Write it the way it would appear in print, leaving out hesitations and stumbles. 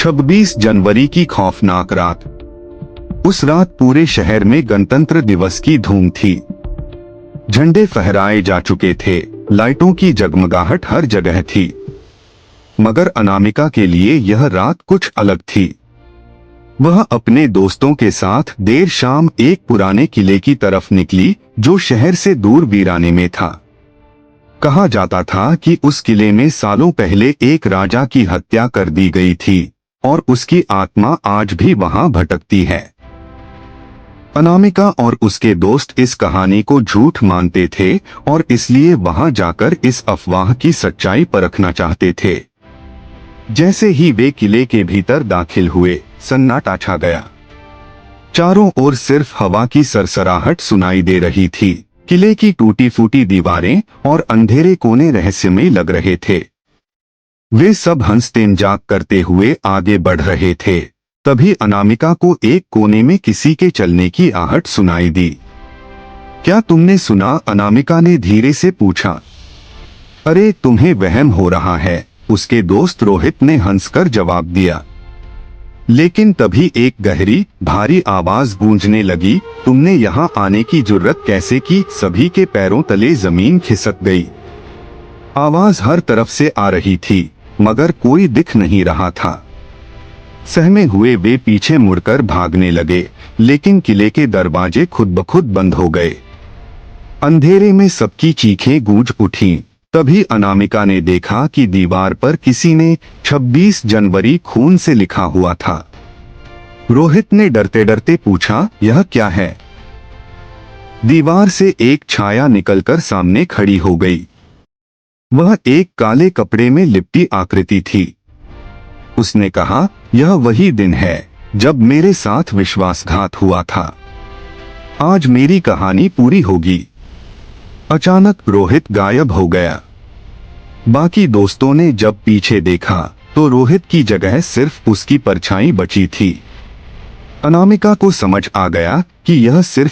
26 जनवरी की खौफनाक रात। उस रात पूरे शहर में गणतंत्र दिवस की धूम थी। झंडे फहराए जा चुके थे, लाइटों की जगमगाहट हर जगह थी। मगर अनामिका के लिए यह रात कुछ अलग थी। वह अपने दोस्तों के साथ देर शाम एक पुराने किले की तरफ निकली, जो शहर से दूर वीराने में था। कहा जाता था कि उस किले में सालों पहले एक राजा की हत्या कर दी गई थी और उसकी आत्मा आज भी वहां भटकती है। अनामिका और उसके दोस्त इस कहानी को झूठ मानते थे और इसलिए वहां जाकर इस अफवाह की सच्चाई परखना चाहते थे। जैसे ही वे किले के भीतर दाखिल हुए, सन्नाटा छा गया। चारों ओर सिर्फ हवा की सरसराहट सुनाई दे रही थी। किले की टूटी फूटी दीवारें और अंधेरे कोने रहस्यमय लग रहे थे। वे सब हंसते मजाक करते हुए आगे बढ़ रहे थे। तभी अनामिका को एक कोने में किसी के चलने की आहट सुनाई दी। क्या तुमने सुना? अनामिका ने धीरे से पूछा। अरे तुम्हें वहम हो रहा है, उसके दोस्त रोहित ने हंसकर जवाब दिया। लेकिन तभी एक गहरी भारी आवाज गूंजने लगी। तुमने यहाँ आने की जुर्रत कैसे की? सभी के पैरों तले जमीन खिसक गई। आवाज हर तरफ से आ रही थी, मगर कोई दिख नहीं रहा था। सहमे हुए वे पीछे मुड़कर भागने लगे, लेकिन किले के दरवाजे खुद ब खुद बंद हो गए। अंधेरे में सबकी चीखें गूंज उठीं। तभी अनामिका ने देखा कि दीवार पर किसी ने 26 जनवरी खून से लिखा हुआ था। रोहित ने डरते डरते पूछा, यह क्या है? दीवार से एक छाया निकलकर सामने खड़ी हो गई। वह एक काले कपड़े में लिपटी आकृति थी। उसने कहा, यह वही दिन है जब मेरे साथ विश्वासघात हुआ था। आज मेरी कहानी पूरी होगी। अचानक रोहित गायब हो गया। बाकी दोस्तों ने जब पीछे देखा तो रोहित की जगह सिर्फ उसकी परछाई बची थी। अनामिका को समझ आ गया कि यह सिर्फ